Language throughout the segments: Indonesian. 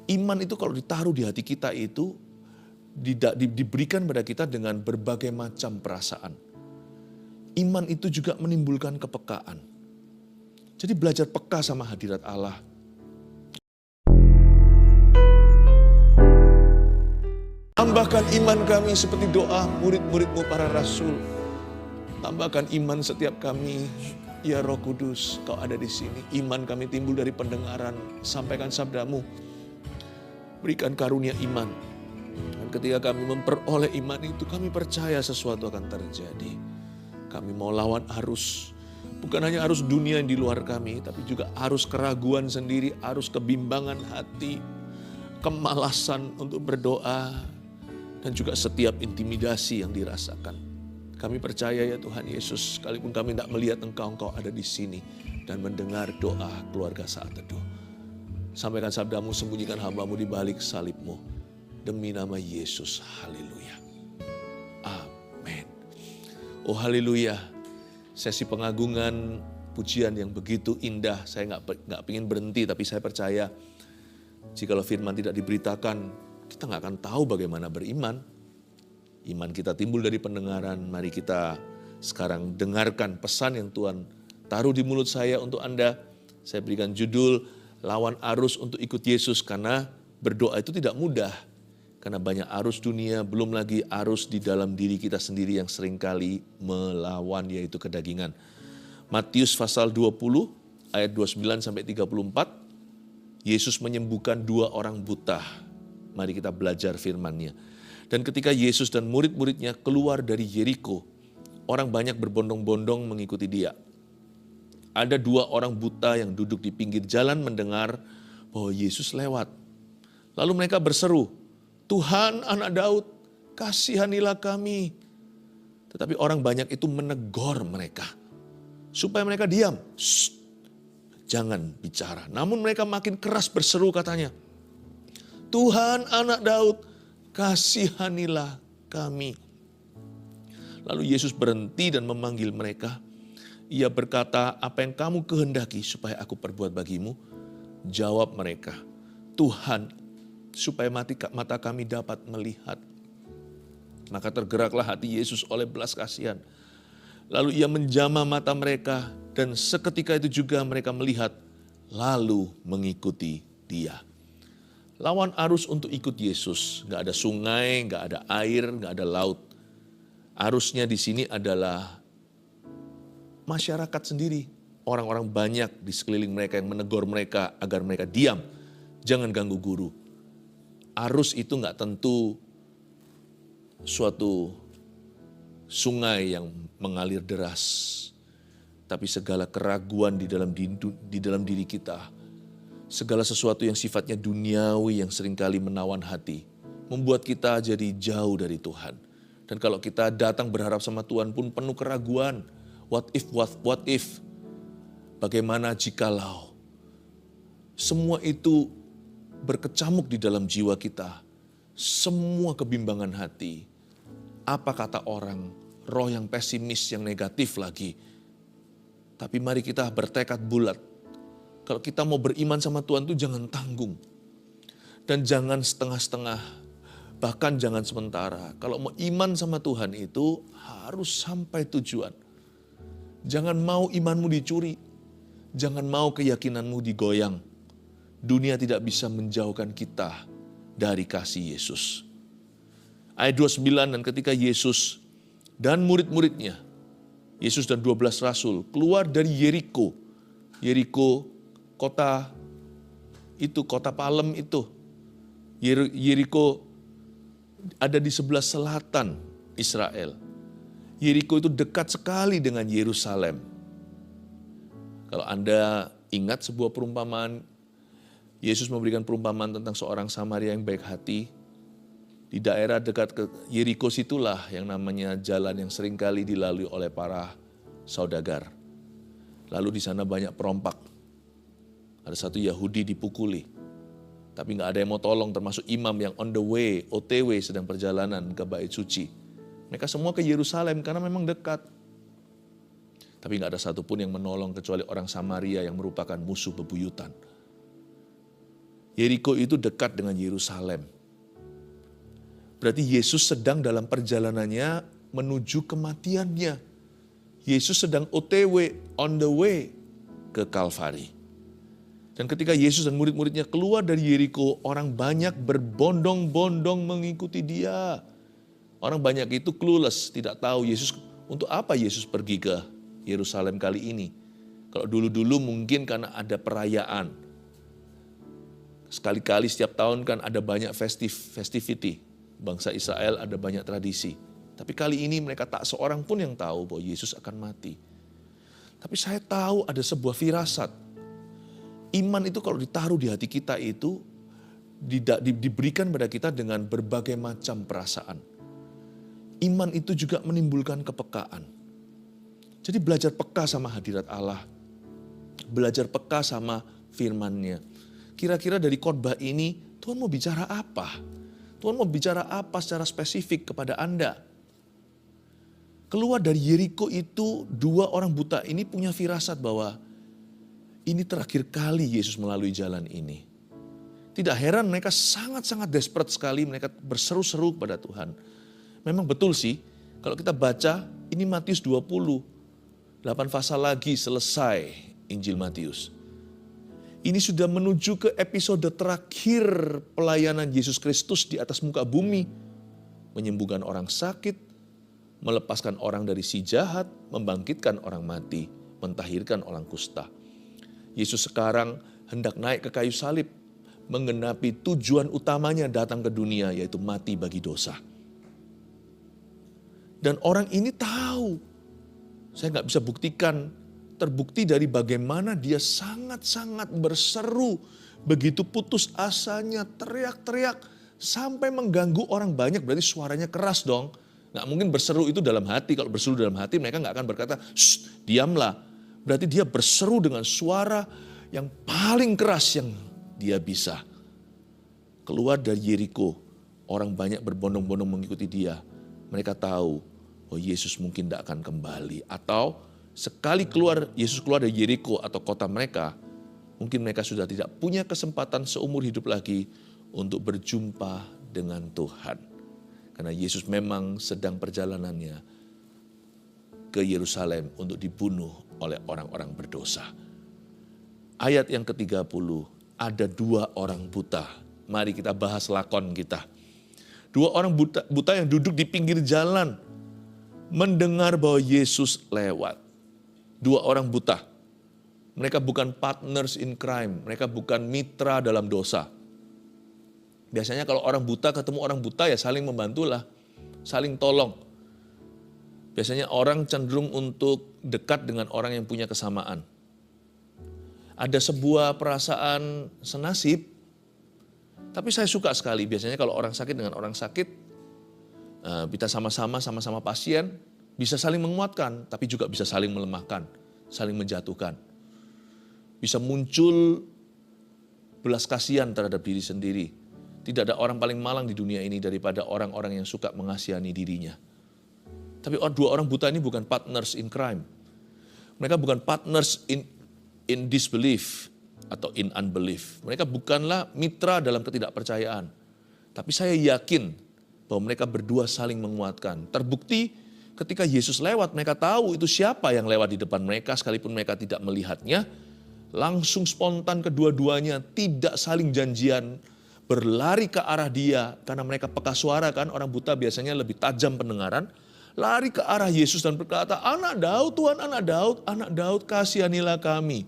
Iman itu kalau ditaruh di hati kita itu diberikan pada kita dengan berbagai macam perasaan. Iman itu juga menimbulkan kepekaan. Jadi belajar peka sama hadirat Allah. Tambahkan iman kami seperti doa murid-murid-Mu para rasul. Tambahkan iman setiap kami, ya Roh Kudus, Kau ada di sini. Iman kami timbul dari pendengaran, sampaikan sabda-Mu. Berikan karunia iman. Dan ketika kami memperoleh iman itu, kami percaya sesuatu akan terjadi. Kami mau lawan arus. Bukan hanya arus dunia yang di luar kami, tapi juga arus keraguan sendiri, arus kebimbangan hati, kemalasan untuk berdoa, dan juga setiap intimidasi yang dirasakan. Kami percaya ya Tuhan Yesus, sekalipun kami tidak melihat Engkau, Engkau ada di sini dan mendengar doa keluarga saat teduh. Sampaikan sabda-Mu, sembunyikan hamba-Mu di balik salib-Mu. Demi nama Yesus, haleluya. Amin. Oh haleluya, sesi pengagungan pujian yang begitu indah. Saya nggak ingin berhenti, tapi saya percaya jikalau firman tidak diberitakan, kita nggak akan tahu bagaimana beriman. Iman kita timbul dari pendengaran. Mari kita sekarang dengarkan pesan yang Tuhan taruh di mulut saya untuk Anda. Saya berikan judul, lawan arus untuk ikut Yesus. Karena berdoa itu tidak mudah. Karena banyak arus dunia, belum lagi arus di dalam diri kita sendiri yang seringkali melawan, yaitu kedagingan. Matius pasal 20 ayat 29 sampai 34. Yesus menyembuhkan 2 orang buta. Mari kita belajar firman-Nya. Dan ketika Yesus dan murid-muridnya keluar dari Yeriko, orang banyak berbondong-bondong mengikuti Dia. Ada 2 orang buta yang duduk di pinggir jalan mendengar bahwa Yesus lewat. Lalu mereka berseru, "Tuhan, Anak Daud, kasihanilah kami." Tetapi orang banyak itu menegur mereka supaya mereka diam. "Shh, jangan bicara." Namun mereka makin keras berseru katanya, "Tuhan, Anak Daud, kasihanilah kami." Lalu Yesus berhenti dan memanggil mereka. Ia berkata, "Apa yang kamu kehendaki supaya aku perbuat bagimu?" Jawab mereka, "Tuhan, supaya mata kami dapat melihat." Maka tergeraklah hati Yesus oleh belas kasihan. Lalu Ia menjamah mata mereka, dan seketika itu juga mereka melihat, lalu mengikuti Dia. Lawan arus untuk ikut Yesus. Gak ada sungai, gak ada air, gak ada laut. Arusnya di sini adalah masyarakat sendiri. Orang-orang banyak di sekeliling mereka yang menegur mereka agar mereka diam. Jangan ganggu guru. Arus itu gak tentu suatu sungai yang mengalir deras. Tapi segala keraguan di dalam diri kita, segala sesuatu yang sifatnya duniawi yang seringkali menawan hati, membuat kita jadi jauh dari Tuhan. Dan kalau kita datang berharap sama Tuhan pun penuh keraguan. What if? Bagaimana jikalau? Semua itu berkecamuk di dalam jiwa kita. Semua kebimbangan hati. Apa kata orang? Roh yang pesimis, yang negatif lagi. Tapi mari kita bertekad bulat. Kalau kita mau beriman sama Tuhan itu jangan tanggung. Dan jangan setengah-setengah. Bahkan jangan sementara. Kalau mau iman sama Tuhan itu harus sampai tujuan. Jangan mau imanmu dicuri. Jangan mau keyakinanmu digoyang. Dunia tidak bisa menjauhkan kita dari kasih Yesus. Ayat 29, dan ketika Yesus dan murid-muridnya, Yesus dan 12 rasul keluar dari Yeriko. Yeriko, kota palem itu. Yeriko ada di sebelah selatan Israel. Yeriko itu dekat sekali dengan Yerusalem. Kalau Anda ingat sebuah perumpamaan, Yesus memberikan perumpamaan tentang seorang Samaria yang baik hati. Di daerah dekat ke Yeriko situlah yang namanya jalan yang seringkali dilalui oleh para saudagar. Lalu di sana banyak perompak. Ada satu Yahudi dipukuli. Tapi gak ada yang mau tolong, termasuk imam yang on the way, OTW sedang perjalanan ke Bait Suci. Mereka semua ke Yerusalem karena memang dekat. Tapi gak ada satupun yang menolong kecuali orang Samaria yang merupakan musuh bebuyutan. Yeriko itu dekat dengan Yerusalem. Berarti Yesus sedang dalam perjalanannya menuju kematiannya. Yesus sedang OTW, on the way ke Kalvari. Dan ketika Yesus dan murid-muridnya keluar dari Yeriko, orang banyak berbondong-bondong mengikuti dia. Orang banyak itu clueless, tidak tahu Yesus, untuk apa Yesus pergi ke Yerusalem kali ini. Kalau dulu-dulu mungkin karena ada perayaan. Sekali-kali setiap tahun kan ada banyak festivity. Bangsa Israel ada banyak tradisi. Tapi kali ini mereka tak seorang pun yang tahu bahwa Yesus akan mati. Tapi saya tahu ada sebuah firasat. Iman itu kalau ditaruh di hati kita itu diberikan pada kita dengan berbagai macam perasaan. Iman itu juga menimbulkan kepekaan. Jadi belajar peka sama hadirat Allah. Belajar peka sama firman-Nya. Kira-kira dari khotbah ini Tuhan mau bicara apa? Tuhan mau bicara apa secara spesifik kepada Anda? Keluar dari Yeriko itu, dua orang buta ini punya firasat bahwa ini terakhir kali Yesus melalui jalan ini. Tidak heran mereka sangat-sangat desperate sekali, mereka berseru-seru kepada Tuhan. Memang betul sih, kalau kita baca, ini Matius 20, 8 pasal lagi selesai Injil Matius. Ini sudah menuju ke episode terakhir pelayanan Yesus Kristus di atas muka bumi. Menyembuhkan orang sakit, melepaskan orang dari si jahat, membangkitkan orang mati, mentahirkan orang kusta. Yesus sekarang hendak naik ke kayu salib, menggenapi tujuan utamanya datang ke dunia, yaitu mati bagi dosa. Dan orang ini tahu, saya nggak bisa buktikan, terbukti dari bagaimana dia sangat-sangat berseru, begitu putus asanya, teriak-teriak, sampai mengganggu orang banyak, berarti suaranya keras dong. Nggak mungkin berseru itu dalam hati, kalau berseru dalam hati mereka nggak akan berkata, "Shh, diamlah." Berarti dia berseru dengan suara yang paling keras yang dia bisa. Keluar dari Yeriko, orang banyak berbondong-bondong mengikuti dia. Mereka tahu, oh Yesus mungkin tidak akan kembali. Atau sekali Yesus keluar dari Yeriko atau kota mereka, mungkin mereka sudah tidak punya kesempatan seumur hidup lagi untuk berjumpa dengan Tuhan. Karena Yesus memang sedang perjalanannya ke Yerusalem untuk dibunuh oleh orang-orang berdosa. Ayat yang ke-30, ada dua orang buta. Mari kita bahas lakon kita. Dua orang buta yang duduk di pinggir jalan, mendengar bahwa Yesus lewat. Dua orang buta. Mereka bukan partners in crime. Mereka bukan mitra dalam dosa. Biasanya kalau orang buta ketemu orang buta ya saling membantulah. Saling tolong. Biasanya orang cenderung untuk dekat dengan orang yang punya kesamaan. Ada sebuah perasaan senasib. Tapi saya suka sekali. Biasanya kalau orang sakit dengan orang sakit. Kita sama-sama pasien. Bisa saling menguatkan, tapi juga bisa saling melemahkan, saling menjatuhkan. Bisa muncul belas kasihan terhadap diri sendiri. Tidak ada orang paling malang di dunia ini daripada orang-orang yang suka mengasihani dirinya. Tapi dua orang buta ini bukan partners in crime. Mereka bukan partners in disbelief atau in unbelief. Mereka bukanlah mitra dalam ketidakpercayaan. Tapi saya yakin bahwa mereka berdua saling menguatkan. Terbukti ketika Yesus lewat, mereka tahu itu siapa yang lewat di depan mereka, sekalipun mereka tidak melihatnya. Langsung spontan kedua-duanya, tidak saling janjian, berlari ke arah dia. Karena mereka peka suara kan, orang buta biasanya lebih tajam pendengaran. Lari ke arah Yesus dan berkata, "Anak Daud, Tuhan, anak Daud, kasihanilah kami."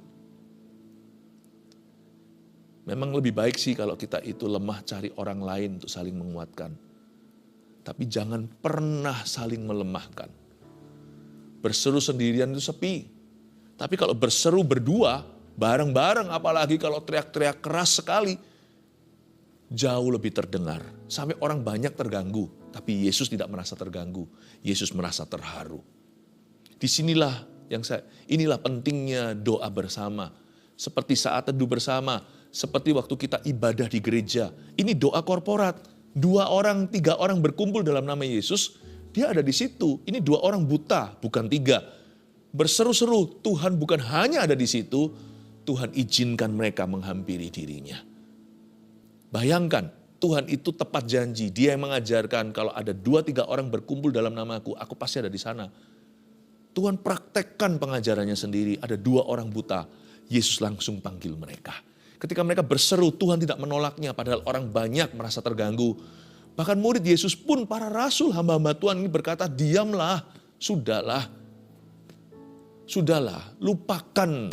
Memang lebih baik sih kalau kita itu lemah cari orang lain untuk saling menguatkan. Tapi jangan pernah saling melemahkan. Berseru sendirian itu sepi. Tapi kalau berseru berdua, bareng-bareng, apalagi kalau teriak-teriak keras sekali, jauh lebih terdengar. Sampai orang banyak terganggu. Tapi Yesus tidak merasa terganggu. Yesus merasa terharu. Inilah pentingnya doa bersama. Seperti saat teduh bersama. Seperti waktu kita ibadah di gereja. Ini doa korporat. 2 orang, 3 orang berkumpul dalam nama Yesus, dia ada di situ. Ini 2 orang buta, bukan 3. Berseru-seru, Tuhan bukan hanya ada di situ, Tuhan izinkan mereka menghampiri dirinya. Bayangkan, Tuhan itu tepat janji. Dia yang mengajarkan kalau ada 2-3 orang berkumpul dalam namaku, aku pasti ada di sana. Tuhan praktekkan pengajarannya sendiri. Ada 2 orang buta, Yesus langsung panggil mereka. Ketika mereka berseru, Tuhan tidak menolaknya, padahal orang banyak merasa terganggu. Bahkan murid Yesus pun, para rasul, hamba-hamba Tuhan ini berkata, diamlah, sudahlah, lupakan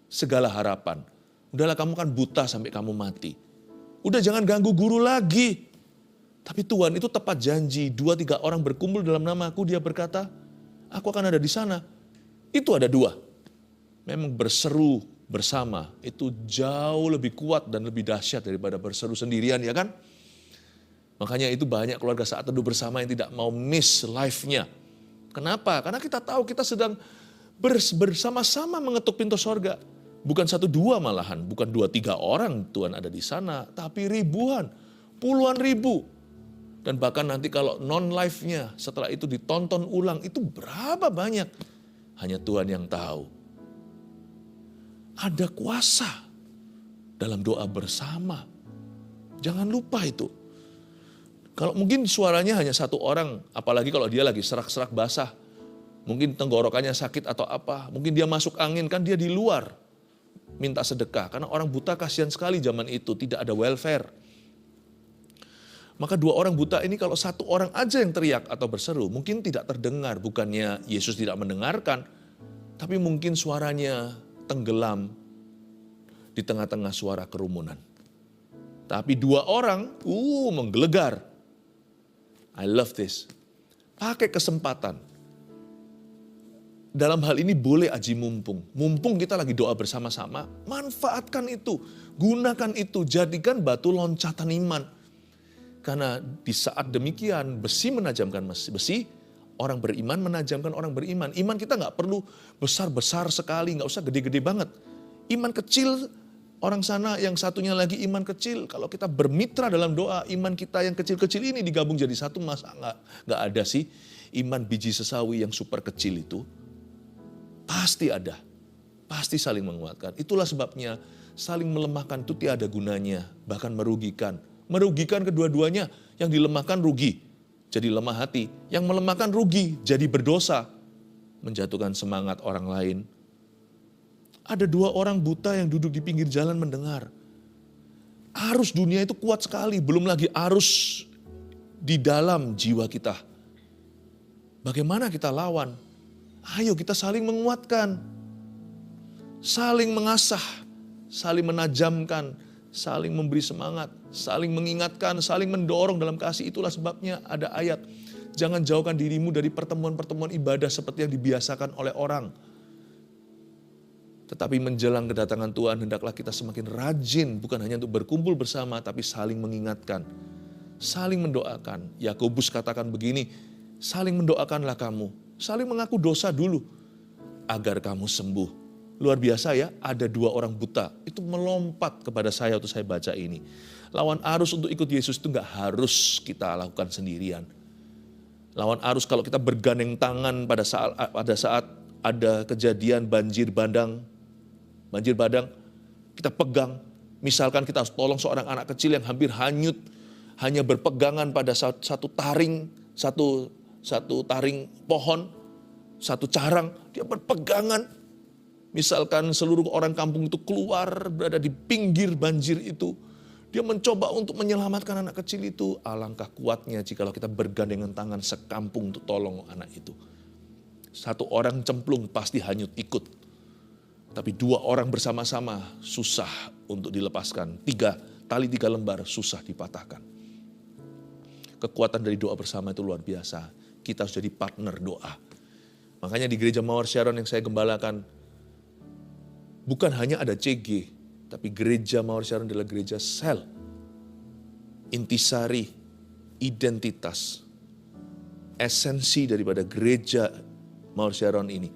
segala harapan. Udahlah, kamu kan buta sampai kamu mati. Udah jangan ganggu guru lagi. Tapi Tuhan itu tepat janji, 2-3 orang berkumpul dalam namaku, dia berkata, aku akan ada di sana. Itu ada 2. Memang berseru bersama itu jauh lebih kuat dan lebih dahsyat daripada berseru sendirian, ya kan? Makanya itu banyak keluarga saat teduh bersama yang tidak mau miss live-nya. Kenapa? Karena kita tahu kita sedang bersama-sama mengetuk pintu sorga. Bukan 1-2 malahan, bukan 2-3 orang Tuhan ada di sana, tapi ribuan, puluhan ribu. Dan bahkan nanti kalau non-live-nya setelah itu ditonton ulang, itu berapa banyak? Hanya Tuhan yang tahu. Ada kuasa dalam doa bersama. Jangan lupa itu. Kalau mungkin suaranya hanya 1 orang, apalagi kalau dia lagi serak-serak basah. Mungkin tenggorokannya sakit atau apa. Mungkin dia masuk angin, kan dia di luar. Minta sedekah. Karena orang buta kasihan sekali zaman itu, tidak ada welfare. Maka 2 orang buta ini kalau 1 orang aja yang teriak atau berseru, mungkin tidak terdengar. Bukannya Yesus tidak mendengarkan, tapi mungkin suaranya tenggelam di tengah-tengah suara kerumunan. Tapi 2 orang, menggelegar. I love this. Pakai kesempatan. Dalam hal ini boleh aji mumpung. Mumpung kita lagi doa bersama-sama, manfaatkan itu. Gunakan itu, jadikan batu loncatan iman. Karena di saat demikian, besi menajamkan besi, orang beriman menajamkan orang beriman. Iman kita nggak perlu besar-besar sekali, nggak usah gede-gede banget. Iman kecil, orang sana yang satunya lagi iman kecil. Kalau kita bermitra dalam doa, iman kita yang kecil-kecil ini digabung jadi satu, masa nggak ada sih iman biji sesawi yang super kecil itu. Pasti ada, pasti saling menguatkan. Itulah sebabnya saling melemahkan itu tiada gunanya, bahkan merugikan. Merugikan kedua-duanya, yang dilemahkan rugi, jadi lemah hati. Yang melemahkan rugi, jadi berdosa, menjatuhkan semangat orang lain. Ada 2 orang buta yang duduk di pinggir jalan mendengar. Arus dunia itu kuat sekali, belum lagi arus di dalam jiwa kita. Bagaimana kita lawan? Ayo kita saling menguatkan, saling mengasah, saling menajamkan, saling memberi semangat, saling mengingatkan, saling mendorong dalam kasih. Itulah sebabnya ada ayat, jangan jauhkan dirimu dari pertemuan-pertemuan ibadah seperti yang dibiasakan oleh orang. Tetapi menjelang kedatangan Tuhan, hendaklah kita semakin rajin, bukan hanya untuk berkumpul bersama, tapi saling mengingatkan, saling mendoakan. Yakobus katakan begini, saling mendoakanlah kamu, saling mengaku dosa dulu, agar kamu sembuh. Luar biasa ya, ada 2 orang buta, itu melompat kepada saya waktu saya baca ini. Lawan arus untuk ikut Yesus itu gak harus kita lakukan sendirian. Lawan arus kalau kita bergandeng tangan pada saat ada kejadian banjir bandang, kita pegang. Misalkan kita harus tolong seorang anak kecil yang hampir hanyut, hanya berpegangan pada satu taring, satu taring pohon, satu carang, dia berpegangan. Misalkan seluruh orang kampung itu keluar, berada di pinggir banjir itu, dia mencoba untuk menyelamatkan anak kecil itu. Alangkah kuatnya jikalau kita bergandengan tangan sekampung untuk tolong anak itu. 1 orang cemplung pasti hanyut ikut. Tapi 2 orang bersama-sama susah untuk dilepaskan. 3 tali 3 lembar susah dipatahkan. Kekuatan dari doa bersama itu luar biasa. Kita harus jadi partner doa. Makanya di gereja Mawar Sharon yang saya gembalakan, bukan hanya ada CG, tapi gereja Mawar Sharon adalah gereja sel. Intisari, identitas, esensi daripada gereja Mawar Sharon ini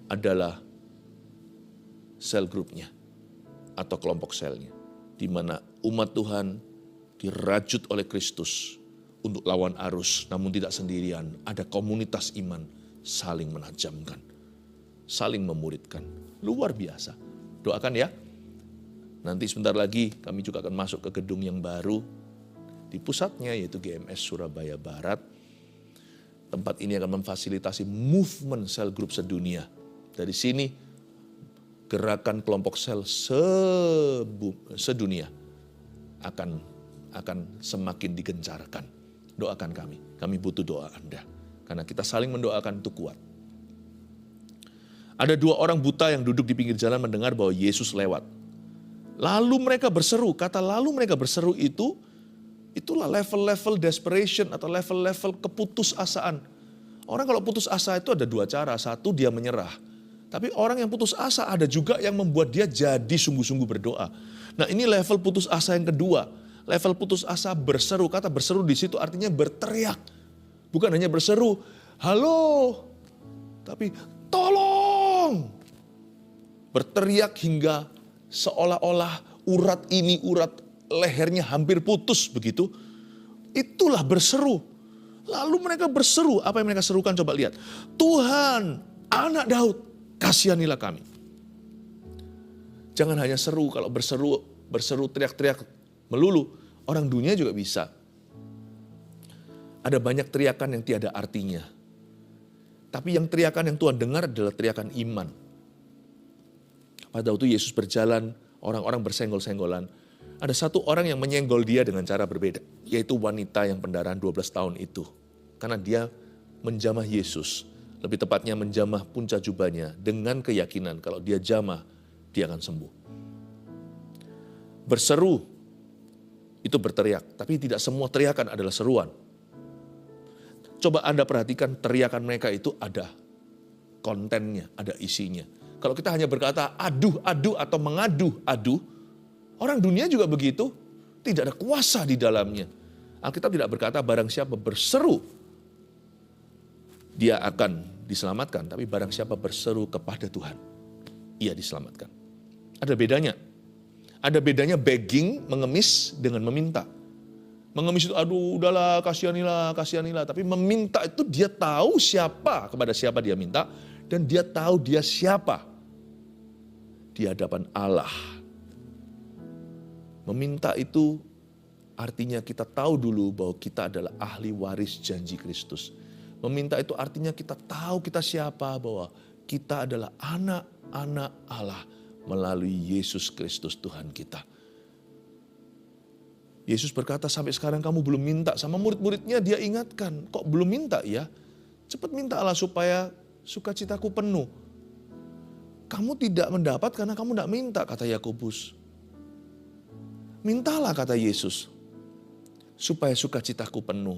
adalah sel grupnya atau kelompok selnya. Di mana umat Tuhan dirajut oleh Kristus untuk lawan arus, namun tidak sendirian. Ada komunitas iman saling menajamkan, saling memuridkan. Luar biasa. Doakan ya. Nanti sebentar lagi kami juga akan masuk ke gedung yang baru di pusatnya, yaitu GMS Surabaya Barat. Tempat ini akan memfasilitasi movement sel grup sedunia. Dari sini gerakan kelompok sel sedunia akan semakin digencarkan. Doakan kami butuh doa Anda. Karena kita saling mendoakan itu kuat. Ada 2 orang buta yang duduk di pinggir jalan mendengar bahwa Yesus lewat. Lalu mereka berseru, kata lalu mereka berseru itulah level-level desperation atau level-level keputusasaan. Orang kalau putus asa itu ada 2 cara. Satu, dia menyerah. Tapi orang yang putus asa ada juga yang membuat dia jadi sungguh-sungguh berdoa. Nah, ini level putus asa yang kedua. Level putus asa berseru. Kata berseru di situ artinya berteriak. Bukan hanya berseru, halo. Tapi tolong. Berteriak hingga seolah-olah urat ini, urat lehernya hampir putus begitu. Itulah berseru. Lalu mereka berseru, apa yang mereka serukan coba lihat. Tuhan, Anak Daud, kasihanilah kami. Jangan hanya seru, kalau berseru teriak-teriak melulu. Orang dunia juga bisa. Ada banyak teriakan yang tiada artinya. Tapi yang teriakan yang Tuhan dengar adalah teriakan iman. Pada waktu Yesus berjalan, orang-orang bersenggol-senggolan. Ada satu orang yang menyenggol dia dengan cara berbeda. Yaitu wanita yang pendarahan 12 tahun itu. Karena dia menjamah Yesus. Lebih tepatnya menjamah punca jubahnya dengan keyakinan kalau dia jamah, dia akan sembuh. Berseru, itu berteriak. Tapi tidak semua teriakan adalah seruan. Coba Anda perhatikan teriakan mereka itu ada kontennya, ada isinya. Kalau kita hanya berkata aduh, aduh atau mengadu, aduh. Orang dunia juga begitu, tidak ada kuasa di dalamnya. Alkitab tidak berkata barang siapa berseru, dia akan diselamatkan. Tapi barang siapa berseru kepada Tuhan, ia diselamatkan. Ada bedanya. Ada bedanya begging, mengemis dengan meminta. Mengemis itu aduh udahlah kasihanilah, kasihanilah. Tapi meminta itu dia tahu siapa, kepada siapa dia minta. Dan dia tahu dia siapa di hadapan Allah. Meminta itu artinya kita tahu dulu bahwa kita adalah ahli waris janji Kristus. Meminta itu artinya kita tahu kita siapa, bahwa kita adalah anak-anak Allah melalui Yesus Kristus Tuhan kita. Yesus berkata sampai sekarang kamu belum minta. Sama murid-muridnya dia ingatkan, kok belum minta ya? Cepat minta Allah supaya sukacitaku penuh. Kamu tidak mendapat karena kamu tidak minta, kata Yakobus. Mintalah, kata Yesus, supaya sukacitaku penuh.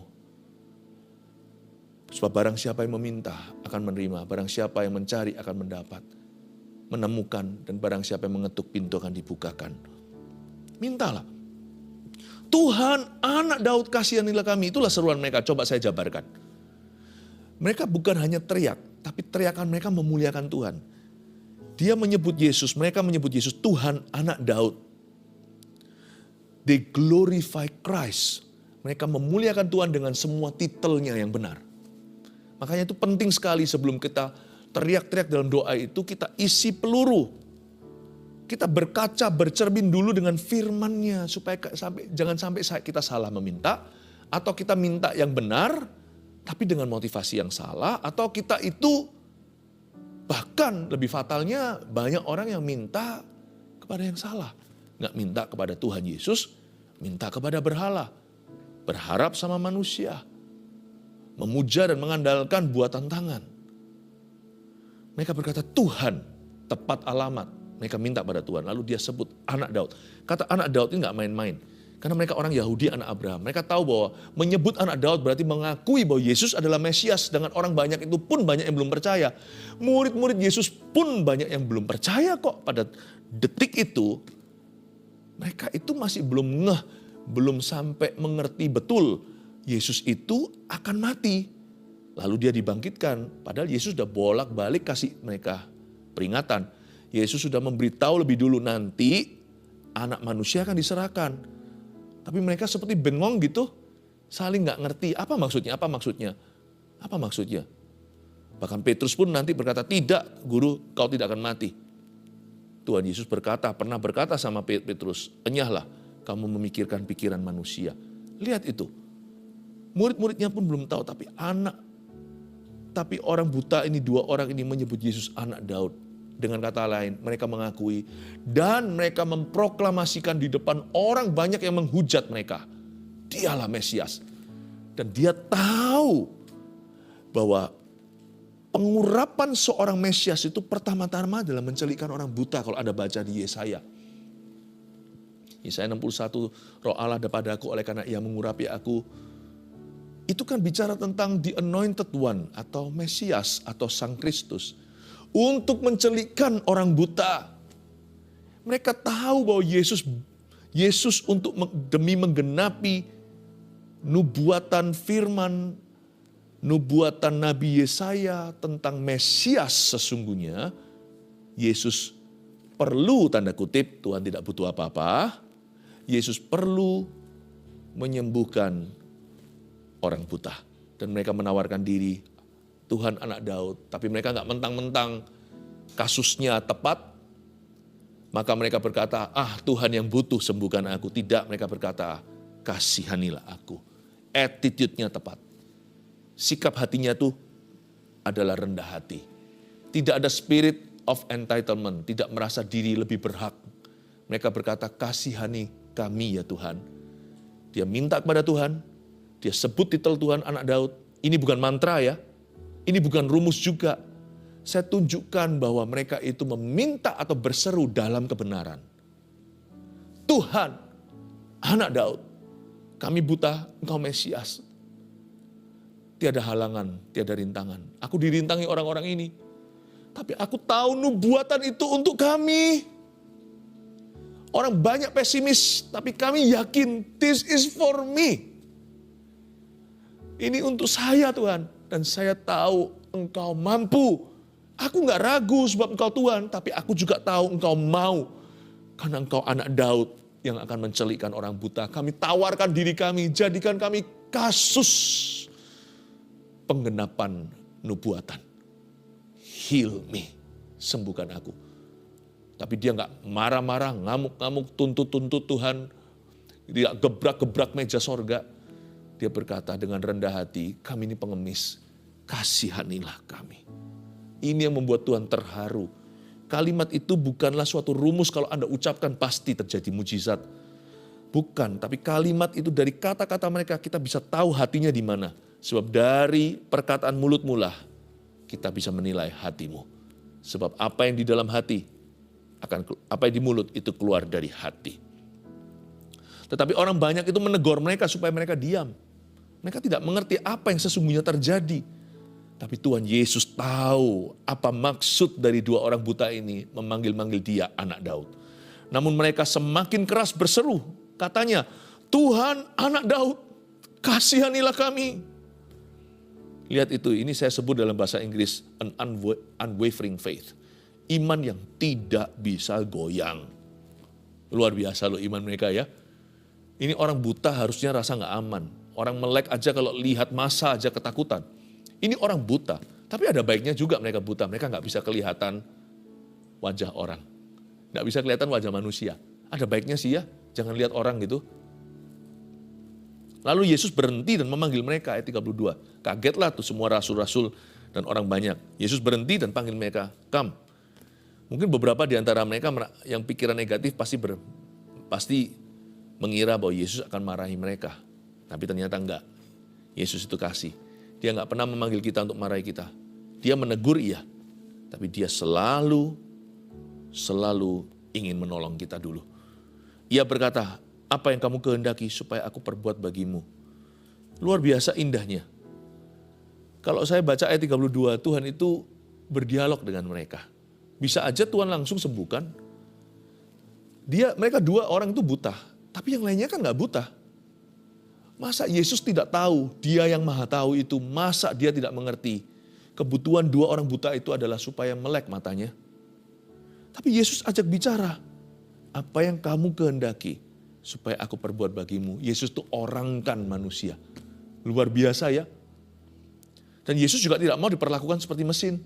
Sebab barang siapa yang meminta akan menerima, barang siapa yang mencari akan mendapat, menemukan, dan barang siapa yang mengetuk pintu akan dibukakan. Mintalah. Tuhan, Anak Daud, kasihanilah kami. Itulah seruan mereka. Coba saya jabarkan. Mereka bukan hanya teriak, tapi teriakan mereka memuliakan Tuhan. Dia menyebut Yesus, mereka menyebut Yesus Tuhan, Anak Daud. They glorify Christ. Mereka memuliakan Tuhan dengan semua titelnya yang benar. Makanya itu penting sekali sebelum kita teriak-teriak dalam doa itu, kita isi peluru. Kita berkaca, bercermin dulu dengan firman-Nya supaya jangan sampai kita salah meminta, atau kita minta yang benar tapi dengan motivasi yang salah, atau kita itu bahkan lebih fatalnya banyak orang yang minta kepada yang salah. Nggak minta kepada Tuhan Yesus, minta kepada berhala. Berharap sama manusia. Memuja dan mengandalkan buatan tangan. Mereka berkata Tuhan, tepat alamat. Mereka minta pada Tuhan, lalu dia sebut Anak Daud. Kata Anak Daud ini nggak main-main. Karena mereka orang Yahudi, anak Abraham. Mereka tahu bahwa menyebut Anak Daud berarti mengakui bahwa Yesus adalah Mesias. Dengan orang banyak itu pun banyak yang belum percaya. Murid-murid Yesus pun banyak yang belum percaya kok. Pada detik itu, mereka itu masih belum belum sampai mengerti betul Yesus itu akan mati. Lalu dia dibangkitkan. Padahal Yesus sudah bolak-balik kasih mereka peringatan. Yesus sudah memberitahu lebih dulu nanti anak manusia akan diserahkan. Tapi mereka seperti bengong gitu. Saling gak ngerti apa maksudnya, apa maksudnya. Apa maksudnya. Bahkan Petrus pun nanti berkata, tidak guru, kau tidak akan mati. Tuhan Yesus pernah berkata sama Petrus, enyahlah kamu memikirkan pikiran manusia. Lihat itu. Murid-muridnya pun belum tahu, tapi orang buta ini, 2 orang ini menyebut Yesus anak Daud. Dengan kata lain, mereka mengakui dan mereka memproklamasikan di depan orang banyak yang menghujat mereka. Dialah Mesias. Dan dia tahu bahwa pengurapan seorang Mesias itu pertama-tama adalah mencelikkan orang buta, kalau Anda baca di Yesaya. Yesaya 61, roh Allah ada padaku oleh karena ia mengurapi aku. Itu kan bicara tentang the anointed one atau Mesias atau Sang Kristus. Untuk mencelikkan orang buta. Mereka tahu bahwa Yesus untuk demi menggenapi nubuatan firman, nubuatan Nabi Yesaya tentang Mesias sesungguhnya, Yesus perlu, tanda kutip, Tuhan tidak butuh apa-apa, Yesus perlu menyembuhkan orang buta. Dan mereka menawarkan diri, Tuhan anak Daud, tapi mereka nggak mentang-mentang kasusnya tepat, maka mereka berkata, Tuhan yang butuh sembuhkan aku. Tidak, mereka berkata, kasihanilah aku. Attitude-nya tepat. Sikap hatinya tuh adalah rendah hati. Tidak ada spirit of entitlement, tidak merasa diri lebih berhak. Mereka berkata, kasihani kami ya Tuhan. Dia minta kepada Tuhan, dia sebut titel Tuhan anak Daud. Ini bukan mantra ya. Ini bukan rumus juga. Saya tunjukkan bahwa mereka itu meminta atau berseru dalam kebenaran. Tuhan, anak Daud, kami buta, engkau Mesias. Tiada halangan, tiada rintangan. Aku dirintangi orang-orang ini. Tapi aku tahu nubuatan itu untuk kami. Orang banyak pesimis, tapi kami yakin this is for me. Ini untuk saya Tuhan. Dan saya tahu engkau mampu. Aku gak ragu sebab engkau Tuhan, tapi aku juga tahu engkau mau. Karena engkau anak Daud yang akan mencelikkan orang buta. Kami tawarkan diri kami, jadikan kami kasus penggenapan nubuatan. Heal me, sembuhkan aku. Tapi dia gak marah-marah, ngamuk-ngamuk, tuntut-tuntut Tuhan. Dia gebrak-gebrak meja sorga. Dia berkata dengan rendah hati, kami ini pengemis, kasihanilah kami. Ini yang membuat Tuhan terharu. Kalimat itu bukanlah suatu rumus kalau Anda ucapkan pasti terjadi mujizat. Bukan, tapi kalimat itu dari kata-kata mereka kita bisa tahu hatinya di mana. Sebab dari perkataan mulutmu lah kita bisa menilai hatimu. Sebab apa yang di dalam hati, apa yang di mulut itu keluar dari hati. Tetapi orang banyak itu menegur mereka supaya mereka diam. Mereka tidak mengerti apa yang sesungguhnya terjadi. Tapi Tuhan Yesus tahu apa maksud dari 2 orang buta ini memanggil-manggil dia anak Daud. Namun mereka semakin keras berseru. Katanya, Tuhan anak Daud, kasihanilah kami. Lihat itu, ini saya sebut dalam bahasa Inggris, an unwavering faith. Iman yang tidak bisa goyang. Luar biasa loh iman mereka ya. Ini orang buta harusnya rasa gak aman. Orang melek aja kalau lihat masa aja ketakutan. Ini orang buta. Tapi ada baiknya juga mereka buta. Mereka gak bisa kelihatan wajah orang. Gak bisa kelihatan wajah manusia. Ada baiknya sih ya. Jangan lihat orang gitu. Lalu Yesus berhenti dan memanggil mereka ayat 32. Kagetlah tuh semua rasul-rasul dan orang banyak. Yesus berhenti dan panggil mereka. Come. Mungkin beberapa di antara mereka yang pikiran negatif pasti mengira bahwa Yesus akan marahi mereka. Tapi ternyata enggak. Yesus itu kasih. Dia enggak pernah memanggil kita untuk marahi kita. Dia menegur iya. Tapi dia selalu ingin menolong kita dulu. Ia berkata, apa yang kamu kehendaki supaya aku perbuat bagimu? Luar biasa indahnya. Kalau saya baca ayat 32, Tuhan itu berdialog dengan mereka. Bisa aja Tuhan langsung sembuhkan. Mereka 2 orang itu buta. Tapi yang lainnya kan enggak buta. Masa Yesus tidak tahu, dia yang maha tahu itu, masa dia tidak mengerti. Kebutuhan 2 orang buta itu adalah supaya melek matanya. Tapi Yesus ajak bicara, apa yang kamu kehendaki supaya aku perbuat bagimu. Yesus itu orangkan manusia. Luar biasa ya. Dan Yesus juga tidak mau diperlakukan seperti mesin.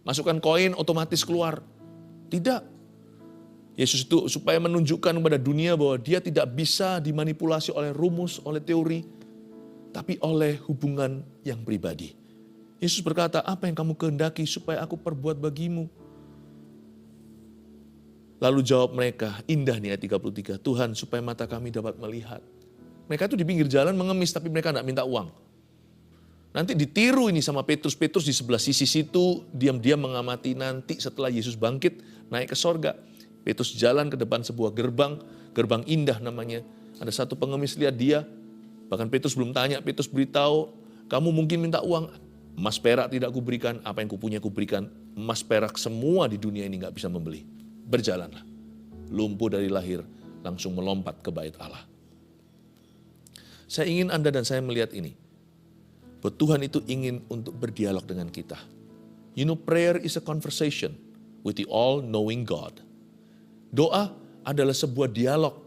Masukkan koin otomatis keluar. Tidak. Yesus itu supaya menunjukkan kepada dunia bahwa dia tidak bisa dimanipulasi oleh rumus, oleh teori, tapi oleh hubungan yang pribadi. Yesus berkata, apa yang kamu kehendaki supaya aku perbuat bagimu? Lalu jawab mereka, indah nih ayat 33, Tuhan supaya mata kami dapat melihat. Mereka itu di pinggir jalan mengemis, tapi mereka tidak minta uang. Nanti ditiru ini sama Petrus. Petrus di sebelah sisi situ, diam-diam mengamati nanti setelah Yesus bangkit, naik ke sorga. Petrus jalan ke depan sebuah gerbang indah namanya. Ada satu pengemis lihat dia, bahkan Petrus belum tanya, Petrus beritahu, kamu mungkin minta uang, emas perak tidak kuberikan, apa yang kupunya kuberikan, emas perak semua di dunia ini gak bisa membeli. Berjalanlah, lumpuh dari lahir, langsung melompat ke bait Allah. Saya ingin Anda dan saya melihat ini, bahwa Tuhan itu ingin untuk berdialog dengan kita. You know, prayer is a conversation with the all-knowing God. Doa adalah sebuah dialog,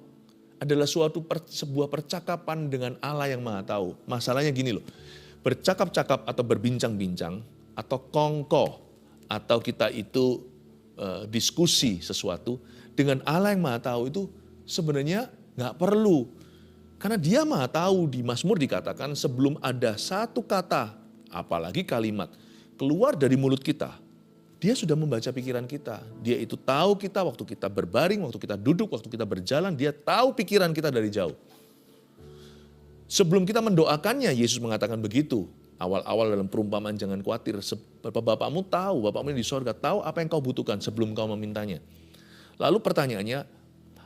adalah sebuah percakapan dengan Allah yang Maha Tahu. Masalahnya gini loh, bercakap-cakap atau berbincang-bincang, atau kongko, atau kita itu diskusi sesuatu dengan Allah yang Maha Tahu itu sebenarnya nggak perlu. Karena dia Maha Tahu, di Mazmur dikatakan sebelum ada satu kata, apalagi kalimat, keluar dari mulut kita, dia sudah membaca pikiran kita. Dia itu tahu kita waktu kita berbaring, waktu kita duduk, waktu kita berjalan, dia tahu pikiran kita dari jauh. Sebelum kita mendoakannya, Yesus mengatakan begitu. Awal-awal dalam perumpamaan jangan khawatir, Bapakmu tahu, Bapakmu di sorga tahu apa yang kau butuhkan sebelum kau memintanya. Lalu pertanyaannya,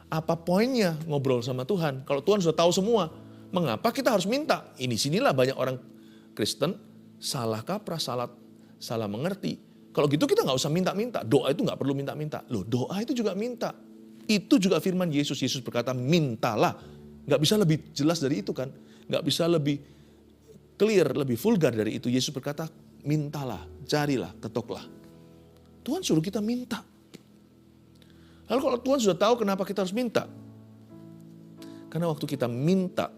apa poinnya ngobrol sama Tuhan? Kalau Tuhan sudah tahu semua, mengapa kita harus minta? Sinilah banyak orang Kristen salah kaprah, salah mengerti. Kalau gitu kita nggak usah minta-minta. Doa itu nggak perlu minta-minta. Loh, doa itu juga minta. Itu juga firman Yesus. Yesus berkata, mintalah. Nggak bisa lebih jelas dari itu kan? Nggak bisa lebih clear, lebih vulgar dari itu. Yesus berkata, mintalah, carilah, ketoklah. Tuhan suruh kita minta. Lalu kalau Tuhan sudah tahu kenapa kita harus minta? Karena waktu kita minta,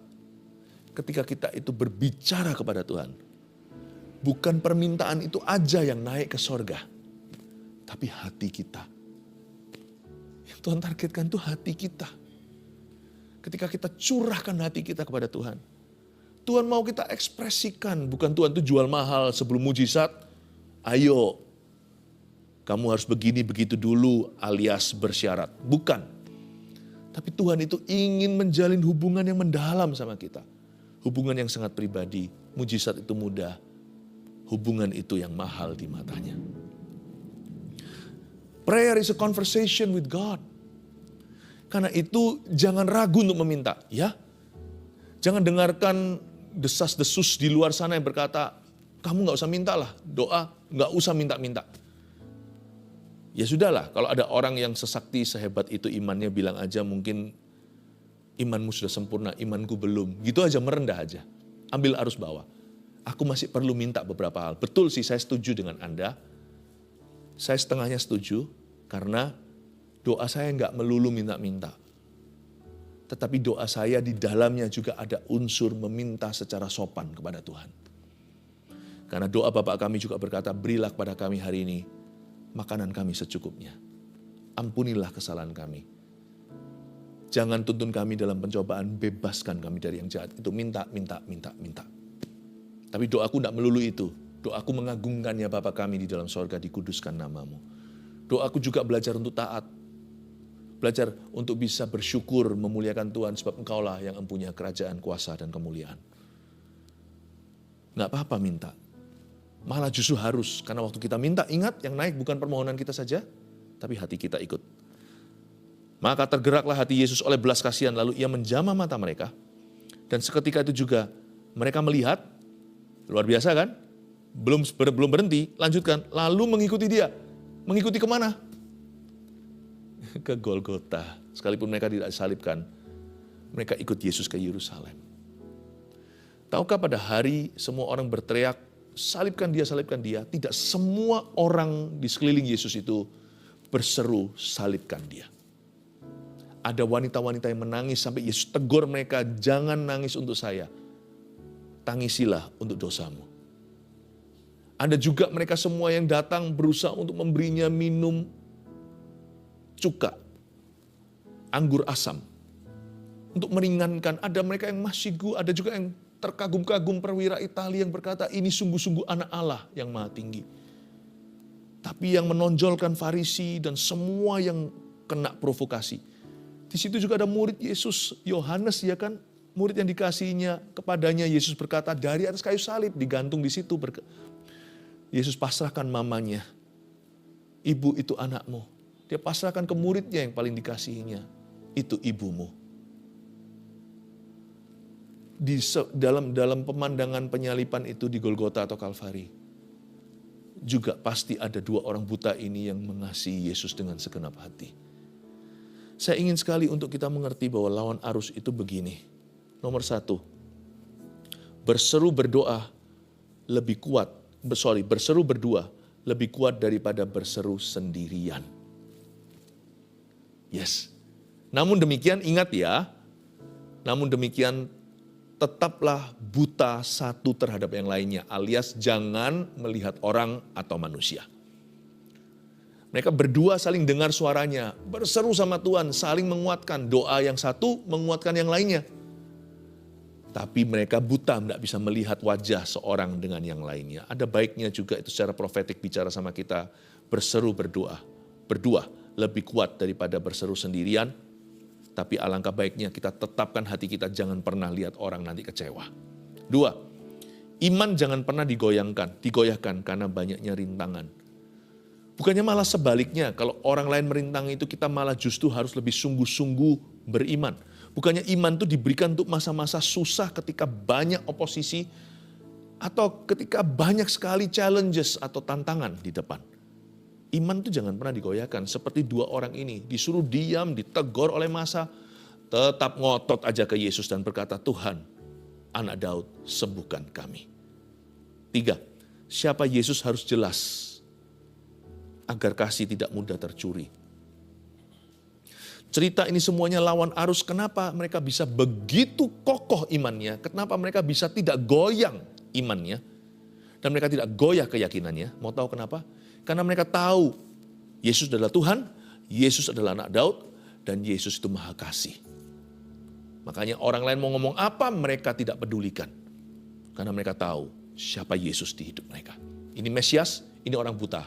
ketika kita itu berbicara kepada Tuhan, bukan permintaan itu aja yang naik ke sorga, tapi hati kita. Yang Tuhan targetkan itu hati kita. Ketika kita curahkan hati kita kepada Tuhan, Tuhan mau kita ekspresikan, bukan Tuhan itu jual mahal sebelum mujizat, ayo kamu harus begini begitu dulu alias bersyarat. Bukan. Tapi Tuhan itu ingin menjalin hubungan yang mendalam sama kita. Hubungan yang sangat pribadi. Mujizat itu mudah. Hubungan itu yang mahal di matanya. Prayer is a conversation with God. Karena itu jangan ragu untuk meminta. Ya, jangan dengarkan desas-desus di luar sana yang berkata, kamu gak usah minta lah. Doa gak usah minta-minta. Ya sudahlah, kalau ada orang yang sesakti sehebat itu imannya, bilang aja mungkin imanmu sudah sempurna, imanku belum. Gitu aja, merendah aja. Ambil arus bawah. Aku masih perlu minta beberapa hal. Betul sih, saya setuju dengan Anda. Saya setengahnya setuju, karena doa saya nggak melulu minta-minta. Tetapi doa saya di dalamnya juga ada unsur meminta secara sopan kepada Tuhan. Karena doa Bapa kami juga berkata, berilah kepada kami hari ini makanan kami secukupnya. Ampunilah kesalahan kami. Jangan tuntun kami dalam pencobaan, bebaskan kami dari yang jahat. Itu minta. Tapi doaku tidak melulu itu. Doaku mengagungkannya Bapa kami di dalam sorga, dikuduskan namamu. Doaku juga belajar untuk taat. Belajar untuk bisa bersyukur, memuliakan Tuhan, sebab Engkaulah yang mempunyai kerajaan, kuasa, dan kemuliaan. Nggak apa-apa minta. Malah justru harus, karena waktu kita minta, ingat yang naik bukan permohonan kita saja, tapi hati kita ikut. Maka tergeraklah hati Yesus oleh belas kasihan, lalu ia menjamah mata mereka. Dan seketika itu juga mereka melihat, luar biasa kan? Belum berhenti, lanjutkan, lalu mengikuti dia. Mengikuti kemana? Ke Golgota. Sekalipun mereka tidak disalibkan, mereka ikut Yesus ke Yerusalem. Tahukah pada hari semua orang berteriak, salibkan dia, salibkan dia. Tidak semua orang di sekeliling Yesus itu berseru, salibkan dia. Ada wanita-wanita yang menangis sampai Yesus tegur mereka, jangan nangis untuk saya. Tangisilah untuk dosamu. Ada juga mereka semua yang datang berusaha untuk memberinya minum cuka. anggur asam. Untuk meringankan, ada mereka yang mahsyikgu, ada juga yang terkagum-kagum perwira Italia yang berkata, ini sungguh-sungguh anak Allah yang maha tinggi. Tapi yang menonjolkan Farisi dan semua yang kena provokasi. Di situ juga ada murid Yesus, Yohanes ya kan, murid yang dikasihinya kepadanya. Yesus berkata, dari atas kayu salib digantung di situ. Yesus pasrahkan mamanya, ibu itu anakmu. Dia pasrahkan ke muridnya yang paling dikasihinya, itu ibumu. Dalam pemandangan penyalipan itu di Golgota atau Kalvari, juga pasti ada dua orang buta ini yang mengasihi Yesus dengan segenap hati. Saya ingin sekali untuk kita mengerti bahwa lawan arus itu begini. Nomor satu, berseru berdua lebih kuat daripada berseru sendirian. Yes. Namun demikian ingat ya, tetaplah buta satu terhadap yang lainnya, alias jangan melihat orang atau manusia. Mereka berdua saling dengar suaranya, berseru sama Tuhan, saling menguatkan. Doa yang satu menguatkan yang lainnya. Tapi mereka buta, tidak bisa melihat wajah seorang dengan yang lainnya. Ada baiknya juga itu secara profetik bicara sama kita, berseru berdua lebih kuat daripada berseru sendirian. Tapi alangkah baiknya kita tetapkan hati kita, jangan pernah lihat orang nanti kecewa. 2, iman jangan pernah digoyahkan karena banyaknya rintangan. Bukannya malah sebaliknya, kalau orang lain merintang itu kita malah justru harus lebih sungguh-sungguh beriman. Bukannya iman itu diberikan untuk masa-masa susah ketika banyak oposisi atau ketika banyak sekali challenges atau tantangan di depan. Iman itu jangan pernah digoyahkan. Seperti dua orang ini, disuruh diam, ditegur oleh massa, tetap ngotot aja ke Yesus dan berkata, Tuhan, anak Daud, sembuhkan kami. 3, siapa Yesus harus jelas, agar kasih tidak mudah tercuri. Cerita ini semuanya lawan arus, kenapa mereka bisa begitu kokoh imannya, kenapa mereka bisa tidak goyang imannya, dan mereka tidak goyah keyakinannya. Mau tahu kenapa? Karena mereka tahu Yesus adalah Tuhan, Yesus adalah anak Daud, dan Yesus itu maha kasih. Makanya orang lain mau ngomong apa, mereka tidak pedulikan. Karena mereka tahu siapa Yesus di hidup mereka. Ini Mesias, ini orang buta.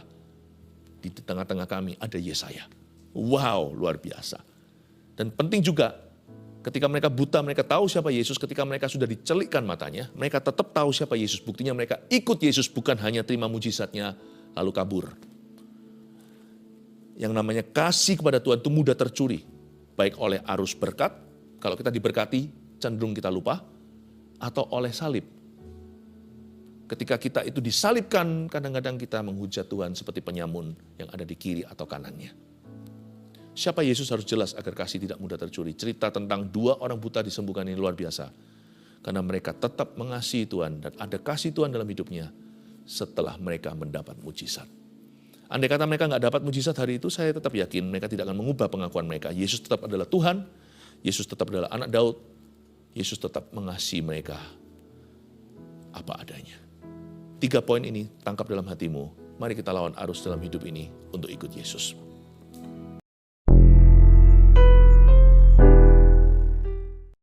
Di tengah-tengah kami ada Yesaya. Wow, luar biasa. Dan penting juga, ketika mereka buta, mereka tahu siapa Yesus. Ketika mereka sudah dicelikkan matanya, mereka tetap tahu siapa Yesus. Buktinya mereka ikut Yesus, bukan hanya terima mujizatnya, lalu kabur. Yang namanya kasih kepada Tuhan itu mudah tercuri. Baik oleh arus berkat, kalau kita diberkati, cenderung kita lupa. Atau oleh salib. Ketika kita itu disalibkan, kadang-kadang kita menghujat Tuhan seperti penyamun yang ada di kiri atau kanannya. Siapa Yesus harus jelas agar kasih tidak mudah tercuri. Cerita tentang dua orang buta disembuhkan ini luar biasa. Karena mereka tetap mengasihi Tuhan dan ada kasih Tuhan dalam hidupnya setelah mereka mendapat mujizat. Andai kata mereka nggak dapat mujizat hari itu, saya tetap yakin mereka tidak akan mengubah pengakuan mereka. Yesus tetap adalah Tuhan, Yesus tetap adalah anak Daud, Yesus tetap mengasihi mereka apa adanya. 3 poin ini tangkap dalam hatimu. Mari kita lawan arus dalam hidup ini untuk ikut Yesus.